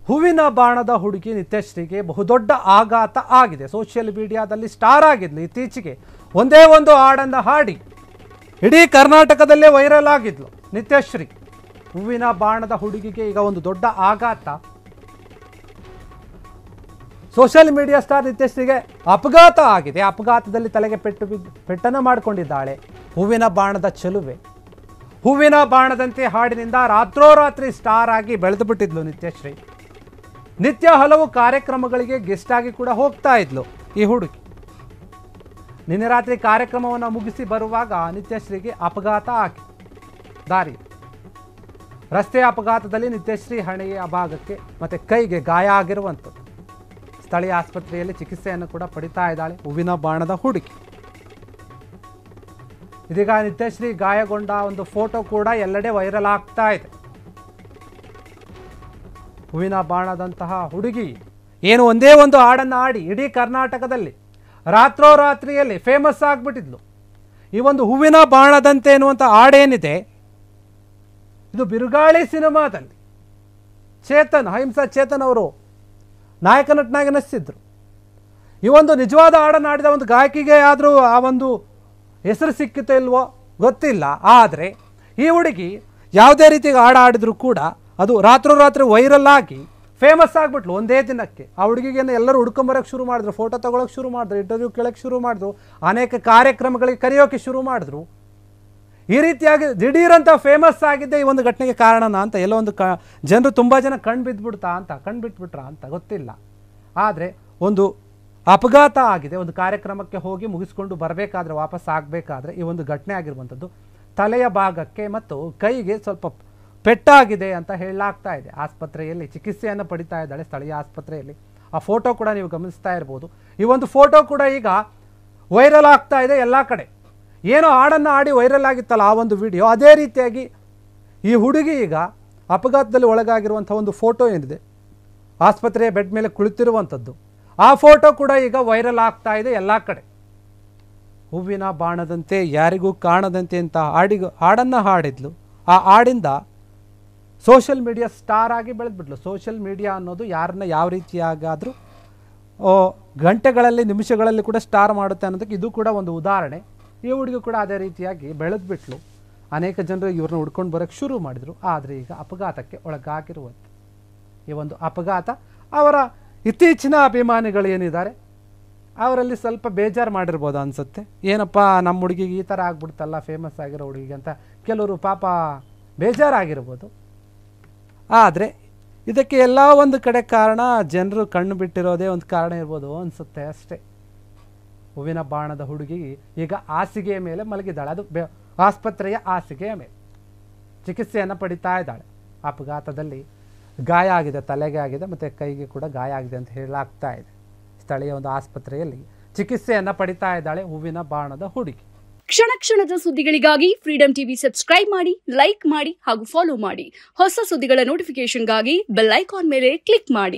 ಹೂವಿನ ಬಾಣದ ಹುಡುಗಿ ನಿತ್ಯಶ್ರೀಗೆ ಬಹುದೊಡ್ಡ ಆಘಾತ ಆಗಿದೆ. ಸೋಷಿಯಲ್ ಮೀಡಿಯಾದಲ್ಲಿ ಸ್ಟಾರ್ ಆಗಿದ್ಲು. ಇತ್ತೀಚೆಗೆ ಒಂದೇ ಒಂದು ಹಾಡನ್ನು ಹಾಡಿ ಇಡೀ ಕರ್ನಾಟಕದಲ್ಲೇ ವೈರಲ್ ಆಗಿದ್ಲು ನಿತ್ಯಶ್ರೀ. ಹೂವಿನ ಬಾಣದ ಹುಡುಗಿಗೆ ಈಗ ಒಂದು ದೊಡ್ಡ ಆಘಾತ. ಸೋಷಿಯಲ್ ಮೀಡಿಯಾ ಸ್ಟಾರ್ ನಿತ್ಯಶ್ರೀಗೆ ಅಪಘಾತ ಆಗಿದೆ. ಅಪಘಾತದಲ್ಲಿ ತಲೆಗೆ ಪೆಟ್ಟನ್ನು ಮಾಡಿಕೊಂಡಿದ್ದಾಳೆ ಹೂವಿನ ಬಾಣದ ಚೆಲುವೆ. ಹೂವಿನ ಬಾಣದಂತೆ ಹಾಡಿನಿಂದ ರಾತ್ರೋರಾತ್ರಿ ಸ್ಟಾರ್ ಆಗಿ ಬೆಳೆದು ಬಿಟ್ಟಿದ್ಲು ನಿತ್ಯಶ್ರೀ. ನಿತ್ಯ ಹಲವು ಕಾರ್ಯಕ್ರಮಗಳಿಗೆ ಗೆಸ್ಟ್ ಆಗಿ ಕೂಡ ಹೋಗ್ತಾ ಇದ್ಲು ಈ ಹುಡುಗಿ. ನಿನ್ನೆ ರಾತ್ರಿ ಕಾರ್ಯಕ್ರಮವನ್ನು ಮುಗಿಸಿ ಬರುವಾಗ ನಿತ್ಯಶ್ರೀಗೆ ಅಪಘಾತ ಆಗಿ ದಾರಿ. ರಸ್ತೆ ಅಪಘಾತದಲ್ಲಿ ನಿತ್ಯಶ್ರೀ ಹಣೆಯ ಭಾಗಕ್ಕೆ ಮತ್ತು ಕೈಗೆ ಗಾಯ ಆಗಿರುವಂಥದ್ದು. ಸ್ಥಳೀಯ ಆಸ್ಪತ್ರೆಯಲ್ಲಿ ಚಿಕಿತ್ಸೆಯನ್ನು ಕೂಡ ಪಡಿತಾ ಇದ್ದಾಳೆ ಹೂವಿನ ಬಾಣದ ಹುಡುಗಿ. ಇದೀಗ ನಿತ್ಯಶ್ರೀ ಗಾಯಗೊಂಡ ಒಂದು ಫೋಟೋ ಕೂಡ ಎಲ್ಲೆಡೆ ವೈರಲ್ ಆಗ್ತಾ ಇದೆ. ಹೂವಿನ ಬಾಣದಂತಹ ಹುಡುಗಿ ಏನು ಒಂದೇ ಒಂದು ಹಾಡನ್ನು ಹಾಡಿ ಇಡೀ ಕರ್ನಾಟಕದಲ್ಲಿ ರಾತ್ರೋರಾತ್ರಿಯಲ್ಲಿ ಫೇಮಸ್ ಆಗಿಬಿಟ್ಟಿದ್ಲು. ಈ ಒಂದು ಹೂವಿನ ಬಾಣದಂತೆ ಎನ್ನುವಂಥ ಹಾಡೇನಿದೆ, ಇದು ಬಿರುಗಾಳಿ ಸಿನಿಮಾದಲ್ಲಿ ಅಹಿಂಸಾ ಚೇತನ್ ಅವರು ನಾಯಕ ನಟನಾಗಿ ನಟಿಸಿದ್ರು. ಈ ಒಂದು ನಿಜವಾದ ಹಾಡನ್ನು ಹಾಡಿದ ಒಂದು ಗಾಯಕಿಗೆ ಆದರೂ ಆ ಒಂದು ಹೆಸರು ಸಿಕ್ಕಿತೋ ಇಲ್ವೋ ಗೊತ್ತಿಲ್ಲ. ಆದರೆ ಈ ಹುಡುಗಿ ಯಾವುದೇ ರೀತಿಗೆ ಹಾಡು ಹಾಡಿದ್ರು ಕೂಡ ಅದು ರಾತ್ರೋರಾತ್ರಿ ವೈರಲ್ ಆಗಿ ಫೇಮಸ್ ಆಗಿಬಿಟ್ಲು ಒಂದೇ ದಿನಕ್ಕೆ. ಆ ಹುಡುಗಿಗೆಯನ್ನು ಎಲ್ಲರೂ ಹುಡ್ಕೊಂಬರೋಕ್ಕೆ ಶುರು ಮಾಡಿದ್ರು, ಫೋಟೋ ತೊಗೊಳಕ್ಕೆ ಶುರು ಮಾಡಿದ್ರು, ಇಂಟರ್ವ್ಯೂ ಕೇಳೋಕ್ಕೆ ಶುರು ಮಾಡಿದ್ರು, ಅನೇಕ ಕಾರ್ಯಕ್ರಮಗಳಿಗೆ ಕರೆಯೋಕ್ಕೆ ಶುರು ಮಾಡಿದ್ರು. ಈ ರೀತಿಯಾಗಿ ದಿಢೀರಂತ ಫೇಮಸ್ ಆಗಿದ್ದೆ ಈ ಒಂದು ಘಟನೆಗೆ ಕಾರಣನ ಅಂತ ಎಲ್ಲೋ ಒಂದು ಜನರು ತುಂಬ ಜನ ಕಣ್ಬಿಟ್ಬಿಟ್ರಾ ಅಂತ ಗೊತ್ತಿಲ್ಲ. ಆದರೆ ಒಂದು ಅಪಘಾತ ಆಗಿದೆ. ಒಂದು ಕಾರ್ಯಕ್ರಮಕ್ಕೆ ಹೋಗಿ ಮುಗಿಸ್ಕೊಂಡು ಬರಬೇಕಾದ್ರೆ, ವಾಪಸ್ ಆಗಬೇಕಾದ್ರೆ ಈ ಒಂದು ಘಟನೆ ಆಗಿರುವಂಥದ್ದು. ತಲೆಯ ಭಾಗಕ್ಕೆ ಮತ್ತು ಕೈಗೆ ಸ್ವಲ್ಪ ಪೆಟ್ಟಾಗಿದೆ ಅಂತ ಹೇಳಲಾಗ್ತಾ ಇದೆ. ಆಸ್ಪತ್ರೆಯಲ್ಲಿ ಚಿಕಿತ್ಸೆಯನ್ನು ಪಡಿತಾ ಇದ್ದಾಳೆ ಸ್ಥಳೀಯ ಆಸ್ಪತ್ರೆಯಲ್ಲಿ. ಆ ಫೋಟೋ ಕೂಡ ನೀವು ಗಮನಿಸ್ತಾ ಇರ್ಬೋದು. ಈ ಒಂದು ಫೋಟೋ ಕೂಡ ಈಗ ವೈರಲ್ ಆಗ್ತಾ ಇದೆ ಎಲ್ಲ ಕಡೆ. ಏನೋ ಹಾಡನ್ನು ಹಾಡಿ ವೈರಲ್ ಆಗಿತ್ತಲ್ಲ ಆ ಒಂದು ವಿಡಿಯೋ, ಅದೇ ರೀತಿಯಾಗಿ ಈ ಹುಡುಗಿ ಈಗ ಅಪಘಾತದಲ್ಲಿ ಒಳಗಾಗಿರುವಂಥ ಒಂದು ಫೋಟೋ ಏನಿದೆ, ಆಸ್ಪತ್ರೆಯ ಬೆಡ್ ಮೇಲೆ ಕುಳಿತಿರುವಂಥದ್ದು, ಆ ಫೋಟೋ ಕೂಡ ಈಗ ವೈರಲ್ ಆಗ್ತಾ ಇದೆ ಎಲ್ಲ ಕಡೆ. ಹೂವಿನ ಬಾಣದಂತೆ ಯಾರಿಗೂ ಕಾಣದಂತೆ ಅಂತ ಹಾಡನ್ನು ಹಾಡಿದ್ಲು. ಆ ಹಾಡಿಂದ ಸೋಷಿಯಲ್ ಮೀಡಿಯಾ ಸ್ಟಾರ್ ಆಗಿ ಬೆಳೆದ್ಬಿಟ್ಲು. ಸೋಷಿಯಲ್ ಮೀಡಿಯಾ ಅನ್ನೋದು ಯಾರನ್ನ ಯಾವ ರೀತಿಯಾಗಾದರೂ ಗಂಟೆಗಳಲ್ಲಿ ನಿಮಿಷಗಳಲ್ಲಿ ಕೂಡ ಸ್ಟಾರ್ ಮಾಡುತ್ತೆ ಅನ್ನೋದಕ್ಕೆ ಇದು ಕೂಡ ಒಂದು ಉದಾಹರಣೆ. ಈ ಹುಡುಗಿ ಕೂಡ ಅದೇ ರೀತಿಯಾಗಿ ಬೆಳೆದ್ಬಿಟ್ಲು. ಅನೇಕ ಜನರು ಇವ್ರನ್ನ ಹುಡ್ಕೊಂಡು ಬರೋಕ್ಕೆ ಶುರು ಮಾಡಿದರು. ಆದರೆ ಈಗ ಅಪಘಾತಕ್ಕೆ ಒಳಗಾಗಿರುವಂಥ ಈ ಒಂದು ಅಪಘಾತ ಅವರ ಇತ್ತೀಚಿನ ಅಭಿಮಾನಿಗಳು ಏನಿದ್ದಾರೆ ಅವರಲ್ಲಿ ಸ್ವಲ್ಪ ಬೇಜಾರು ಮಾಡಿರ್ಬೋದು ಅನಿಸುತ್ತೆ. ಏನಪ್ಪ ನಮ್ಮ ಹುಡುಗಿಗೆ ಈ ಥರ ಆಗ್ಬಿಡ್ತಲ್ಲ ಫೇಮಸ್ ಆಗಿರೋ ಹುಡುಗಿಗೆ ಅಂತ ಕೆಲವರು ಪಾಪ ಬೇಜಾರಾಗಿರ್ಬೋದು. ಆದರೆ ಇದಕ್ಕೆ ಎಲ್ಲ ಒಂದು ಕಡೆ ಕಾರಣ ಜನರು ಕಣ್ಣು ಬಿಟ್ಟಿರೋದೇ ಒಂದು ಕಾರಣ ಇರ್ಬೋದು ಅನಿಸುತ್ತೆ ಅಷ್ಟೇ. ಹೂವಿನ ಬಾಣದ ಹುಡುಗಿ ಈಗ ಹಾಸಿಗೆಯ ಮೇಲೆ ಮಲಗಿದ್ದಾಳೆ. ಅದು ಆಸ್ಪತ್ರೆಯ ಹಾಸಿಗೆಯ ಮೇಲೆ ಚಿಕಿತ್ಸೆಯನ್ನು ಪಡಿತಾ ಇದ್ದಾಳೆ. ಅಪಘಾತದಲ್ಲಿ ಗಾಯ ಆಗಿದೆ, ತಲೆಗೆ ಆಗಿದೆ ಮತ್ತು ಕೈಗೆ ಕೂಡ ಗಾಯ ಆಗಿದೆ ಅಂತ ಹೇಳಲಾಗ್ತಾ ಇದೆ. ಸ್ಥಳೀಯ ಒಂದು ಆಸ್ಪತ್ರೆಯಲ್ಲಿ ಚಿಕಿತ್ಸೆಯನ್ನು ಪಡಿತಾ ಇದ್ದಾಳೆ ಹೂವಿನ ಬಾಣದ ಹುಡುಗಿ. ಕ್ಷಣ ಕ್ಷಣದ ಸುದ್ದಿಗಳಿಗಾಗಿ ಫ್ರೀಡಂ ಟಿವಿ ಸಬ್ಸ್ಕ್ರೈಬ್ ಮಾಡಿ, ಲೈಕ್ ಮಾಡಿ ಹಾಗೂ ಫಾಲೋ ಮಾಡಿ. ಹೊಸ ಸುದ್ದಿಗಳ ನೋಟಿಫಿಕೇಶನ್ಗಾಗಿ ಬೆಲ್ ಐಕಾನ್ ಮೇಲೆ ಕ್ಲಿಕ್ ಮಾಡಿ.